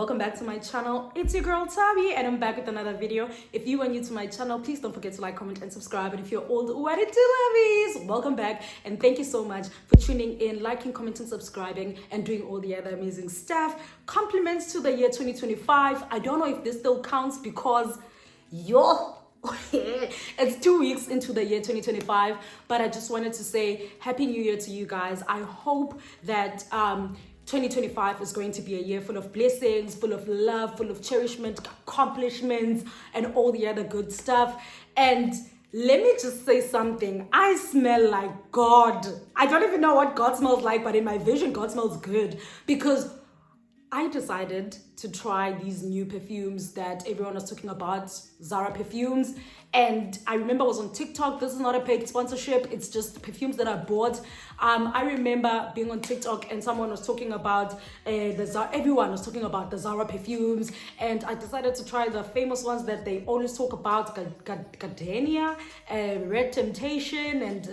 welcome back to my channel. It's your girl Tabi and I'm back with another video. If you are new to my channel, please don't forget to like, comment and subscribe. And if you're old, what it do, lovies, welcome back and thank you so much for tuning in, liking, commenting, subscribing and doing all the other amazing stuff. Compliments to the year 2025. I don't know if this still counts because it's 2 weeks into the year 2025, but I just wanted to say happy new year to you guys. I hope that 2025 is going to be a year full of blessings, full of love, full of cherishment, accomplishments, and all the other good stuff. And let me just say something. I smell like God. I don't even know what God smells like, but in my vision, God smells good because I decided to try these new perfumes that everyone was talking about, Zara perfumes. And I remember I was on TikTok. This is not a paid sponsorship. It's just perfumes that I bought. I remember being on TikTok and someone was talking about everyone was talking about the Zara perfumes. And I decided to try the famous ones that they always talk about, Gardenia, Red Temptation, and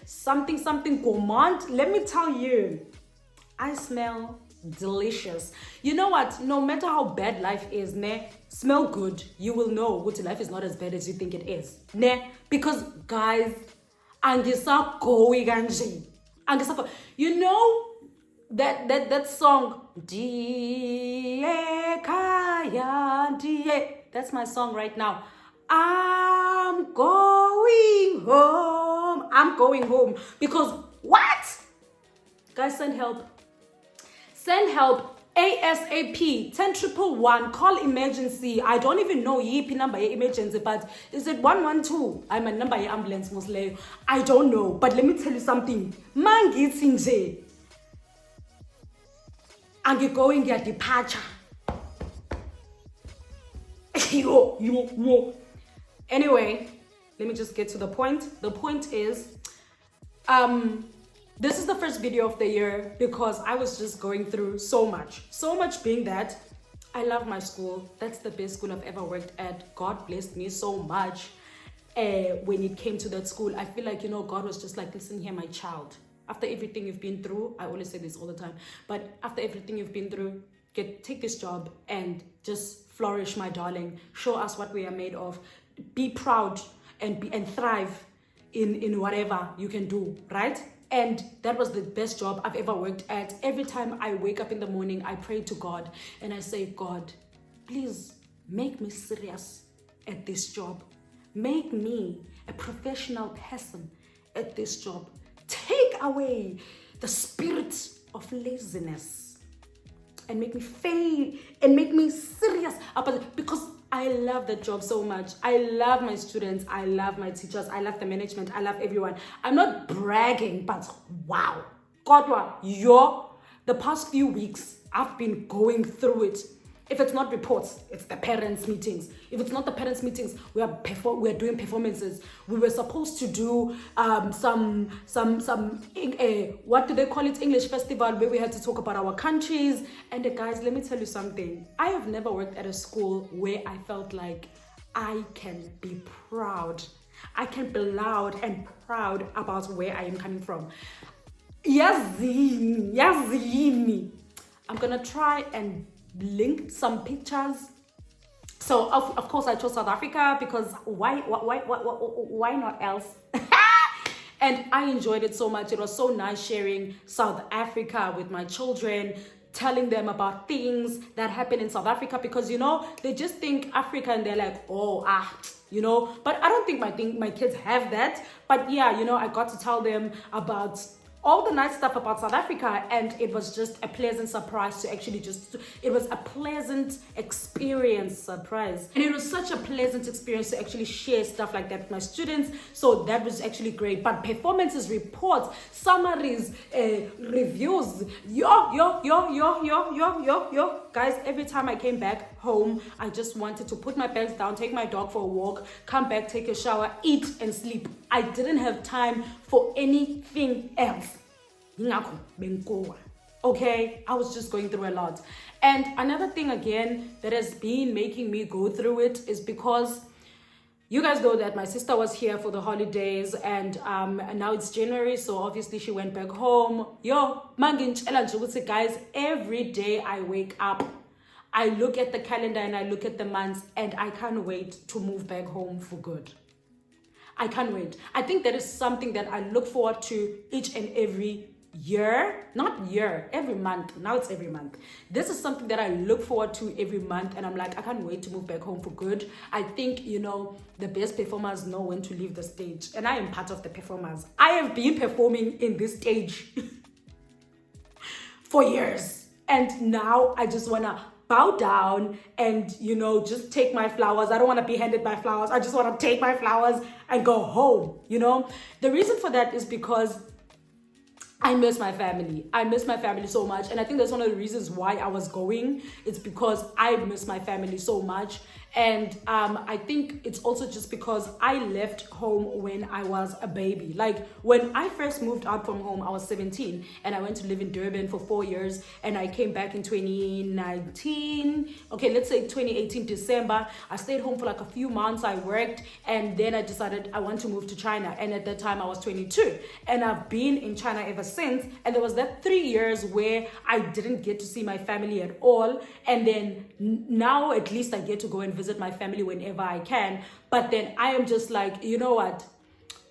something Gourmand. Let me tell you, I smell delicious. You know what? No matter how bad life is, smell good. You will know what life is not as bad as you think it is. Because guys, you know that song, that's my song right now. I'm going home. I'm going home because what? Guys, send help. Send help ASAP 10111. Call emergency. I don't even know yipi number emergency, but is it 112? I'm a number ambulance mostly. I don't know, but let me tell you something. Mangithi nje angigoing ngiya departure. Yo. Anyway, let me just get to the point. The point is this is the first video of the year because I was just going through so much being that I love my school. That's the best school I've ever worked at. God blessed me so much when it came to that school. I feel like, God was just like, listen here, my child. After everything you've been through, I always say this all the time, but after everything you've been through, take this job and just flourish, my darling. Show us what we are made of. Be proud and thrive in whatever you can do, right? And that was the best job I've ever worked at. Every time I wake up in the morning, I pray to God and I say, God, please make me serious at this job. Make me a professional person at this job. Take away the spirit of laziness and make me fail and make me serious about it because I love the job so much. I love my students. I love my teachers. I love the management. I love everyone. I'm not bragging, but wow. God, the past few weeks, I've been going through it. If it's not reports, it's the parents' meetings. If it's not the parents' meetings, we are doing performances. We were supposed to do some what do they call it? English festival where we had to talk about our countries. And guys, let me tell you something. I have never worked at a school where I felt like I can be proud. I can be loud and proud about where I am coming from. Yazini. I'm gonna try and link some pictures. So of course I chose South Africa because why not else? And I enjoyed it so much. It was so nice sharing South Africa with my children, telling them about things that happen in South Africa because they just think Africa and they're like, but I don't think my kids have that. But yeah, I got to tell them about all the nice stuff about South Africa, and it was just a pleasant surprise to actually it was a pleasant experience, surprise. And it was such a pleasant experience to actually share stuff like that with my students. So that was actually great. But performances, reports, summaries, reviews, guys, every time I came back home, I just wanted to put my bags down, take my dog for a walk, come back, take a shower, eat and sleep. I didn't have time for anything else. Okay, I was just going through a lot. And another thing again that has been making me go through it is because you guys know that my sister was here for the holidays and now it's January, so obviously she went back home. Guys, every day I wake up, I look at the calendar and I look at the months, and I can't wait to move back home for good. I can't wait. I think that is something that I look forward to each and every year. Not year, every month. Now it's every month. This is something that I look forward to every month, and I'm like, I can't wait to move back home for good. I think, the best performers know when to leave the stage, and I am part of the performers. I have been performing in this stage for years, and now I just want to bow down and just take my flowers. I don't want to be handed my flowers. I just want to take my flowers and go home. The reason for that is because I miss my family. I miss my family so much, and I think that's one of the reasons why I was going. It's because I miss my family so much. And I think it's also just because I left home when I was a baby. Like when I first moved out from home, I was 17, and I went to live in Durban for 4 years, and I came back in 2019. Okay, let's say 2018 December. I stayed home for like a few months. I worked, and then I decided I want to move to China. And at that time I was 22, and I've been in China ever since. And there was that 3 years where I didn't get to see my family at all. And then now at least I get to go and visit my family whenever I can. But then I am just like, you know what?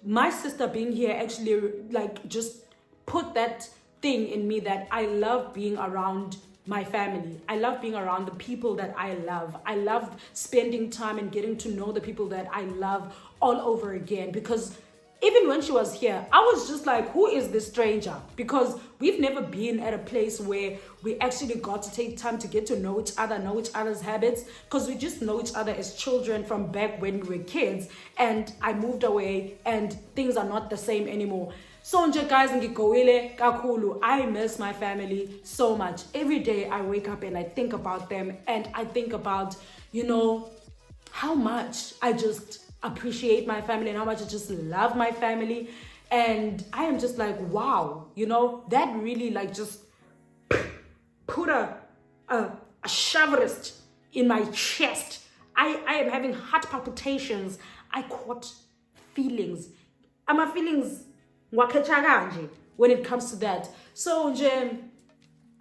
My sister being here actually like just put that thing in me that I love being around my family. I love being around the people that I love. I love spending time and getting to know the people that I love all over again, because even when she was here, I was just like, who is this stranger? Because we've never been at a place where we actually got to take time to get to know each other, know each other's habits, because we just know each other as children from back when we were kids. And I moved away and things are not the same anymore. So nje guys, ngigowile kakhulu. I miss my family so much. Every day I wake up and I think about them, and I think about, how much I just appreciate my family and how much I just love my family. And I am just like, wow, that really like just put a shoverist in my chest. I am having heart palpitations. I caught feelings. And my feelings when it comes to that. So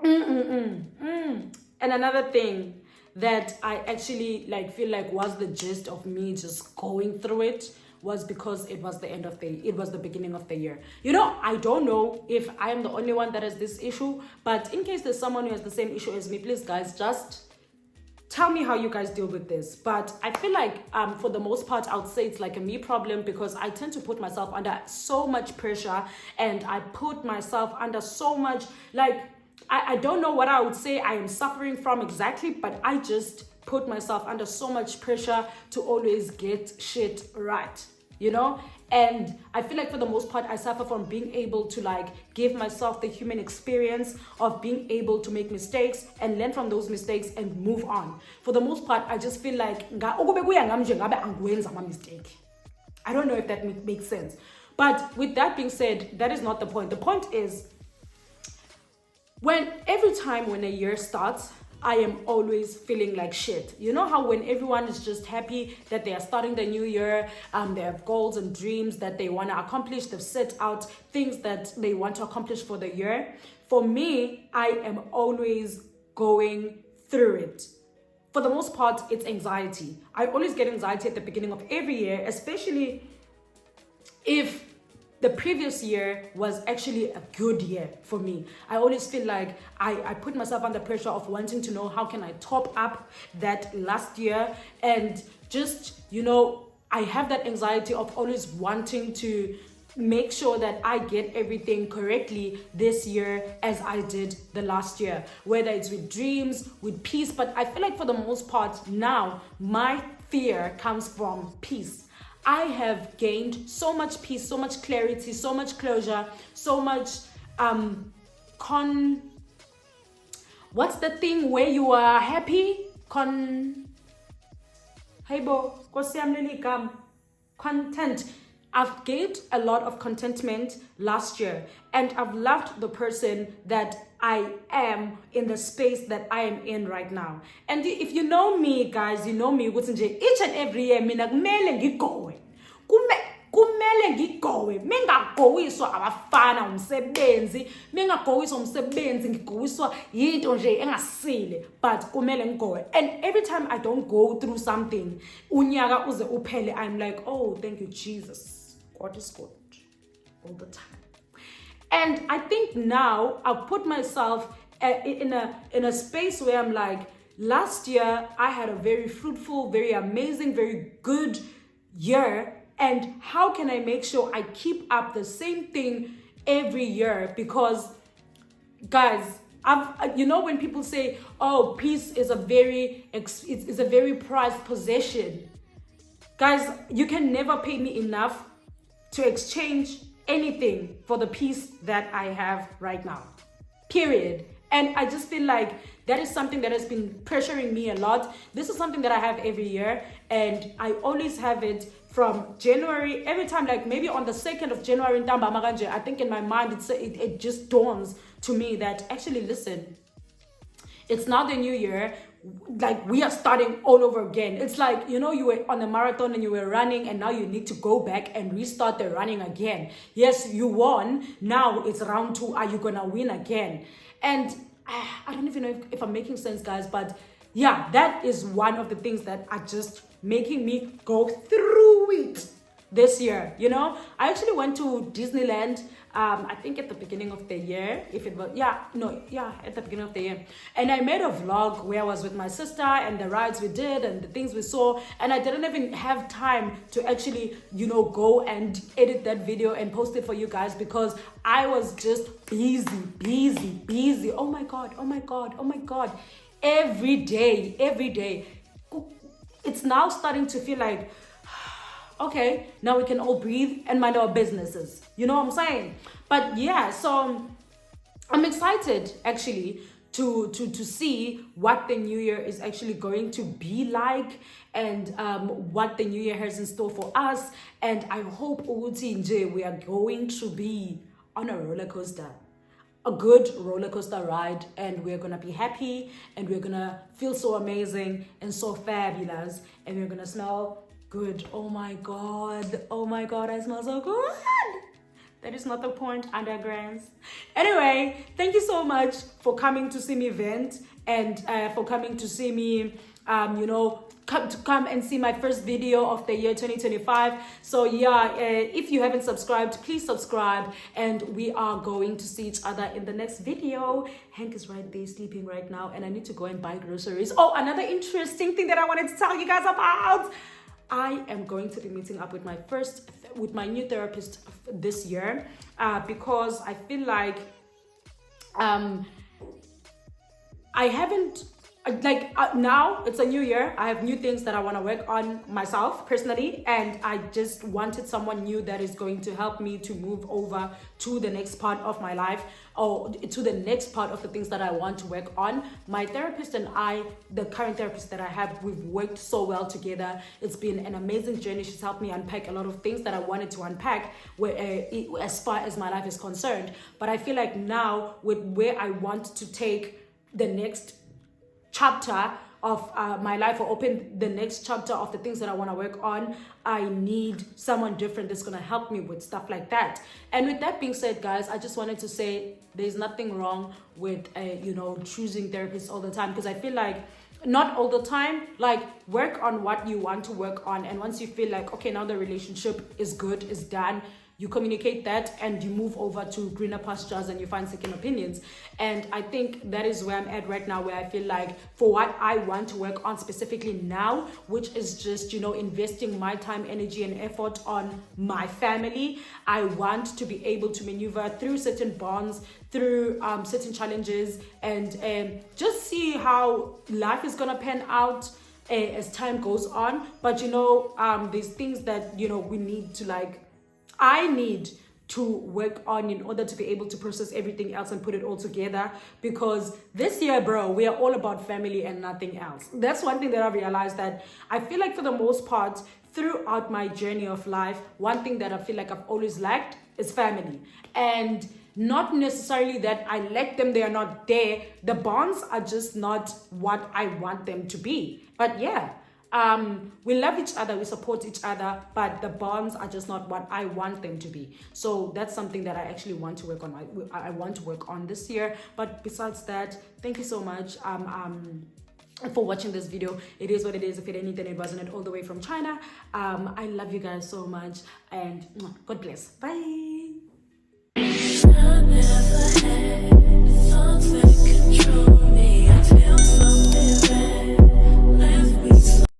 and another thing that I actually feel like was the gist of me just going through it was because it was the beginning of the year. I don't know if I am the only one that has this issue, but in case there's someone who has the same issue as me, please guys, just tell me how you guys deal with this. But I feel like for the most part, I would say it's like a me problem, because I tend to put myself under so much pressure, and I put myself under so much I don't know what I would say I am suffering from exactly, but I just put myself under so much pressure to always get shit right, And I feel like for the most part, I suffer from being able to give myself the human experience of being able to make mistakes and learn from those mistakes and move on. For the most part, I just feel like a mistake. I don't know if that makes sense. But with that being said, that is not the point. The point is, every time when a year starts, I am always feeling like shit. You know how when everyone is just happy that they are starting the new year, they have goals and dreams that they want to accomplish, they've set out things that they want to accomplish for the year. For me, I am always going through it. For the most part, it's anxiety. I always get anxiety at the beginning of every year, especially if the previous year was actually a good year for me. I always feel like I put myself under pressure of wanting to know how can I top up that last year, and just, I have that anxiety of always wanting to make sure that I get everything correctly this year as I did the last year, whether it's with dreams, with peace. But I feel like for the most part now, my fear comes from peace. I have gained so much peace, so much clarity, so much closure, so much what's the thing where you are happy? Haibo, content. I've gained a lot of contentment last year, and I've loved the person that I am in the space that I am in right now. And if you know me, guys, you know me, each and every year, mina kumele ngigowe. kumele ngigowe mingagowiswa abafana umsebenzi mingagowiswa umsebenzi ngigowiswa yinto nje engasile but kumele ngigowe. And every time I don't go through something unyaka uze uphele I'm like, oh thank you Jesus, God is good all the time. And I think now I've put myself in a space where I'm like, last year I had a very fruitful, very amazing, very good year, and how can I make sure I keep up the same thing every year? Because guys, you know when people say, oh, peace is a very prized possession, guys, you can never pay me enough to exchange anything for the peace that I have right now, period. And I just feel like that is something that has been pressuring me a lot. This is something that I have every year, and I always have it from January. Every time, like maybe on the 2nd of January, I think in my mind, it just dawns to me that actually, listen, it's now the new year. Like we are starting all over again. It's like, you know, you were on a marathon and you were running and now you need to go back and restart the running again. Yes, you won. Now it's round 2. Are you gonna win again? And I don't even know if I'm making sense, guys, but yeah, that is one of the things that are just making me go through it this year. You know, I actually went to Disneyland, I think at the beginning of the year, at the beginning of the year. And I made a vlog where I was with my sister and the rides we did and the things we saw. And I didn't even have time to actually, you know, go and edit that video and post it for you guys because I was just busy. Oh my God. Every day. It's now starting to feel like, okay, now we can all breathe and mind our businesses. You know what I'm saying? But yeah, so I'm excited actually to see what the new year is actually going to be like and what the new year has in store for us. And I hope we are going to be on a roller coaster. A good roller coaster ride, and we're gonna be happy and we're gonna feel so amazing and so fabulous and we're gonna smell good. Oh my God, I smell so good. That is not the point, undergrounds. Anyway, thank you so much for coming to see me vent and for coming to see me, come and see my first video of the year 2025. So yeah, if you haven't subscribed, please subscribe, and we are going to see each other in the next video. Hank is right there sleeping right now, and I need to go and buy groceries. Oh, another interesting thing that I wanted to tell you guys about. I am going to be meeting up with my new therapist this year because I feel like I haven't now it's a new year. I have new things that I want to work on myself personally, and I just wanted someone new that is going to help me to move over to the next part of my life, or to the next part of the things that I want to work on. My therapist and I, the current therapist that I have, we've worked so well together. It's been an amazing journey. She's helped me unpack a lot of things that I wanted to unpack as far as my life is concerned. But I feel like now, with where I want to take the next chapter of my life, or open the next chapter of the things that I want to work on, I need someone different that's going to help me with stuff like that. And with that being said, guys, I just wanted to say there's nothing wrong with choosing therapists all the time, because I feel like not all the time, like work on what you want to work on, and once you feel like, okay, now the relationship is good, is done, you communicate that and you move over to greener pastures and you find second opinions. And I think that is where I'm at right now, where I feel like for what I want to work on specifically now, which is just, investing my time, energy and effort on my family, I want to be able to maneuver through certain bonds, through certain challenges, and just see how life is gonna pan out as time goes on. But there's things that we need to I need to work on in order to be able to process everything else and put it all together, because this year, bro, we are all about family and nothing else. That's one thing that I realized, that I feel like for the most part throughout my journey of life, one thing that I feel like I've always lacked is family. And not necessarily that I lack them, they are not there. The bonds are just not what I want them to be. But yeah, We love each other, we support each other, but the bonds are just not what I want them to be. So that's something that I actually want to work on. I want to work on this year. But besides that, thank you so much for watching this video. It is what it is. If it anything, it wasn't all the way from China. I love you guys so much, and God bless. Bye.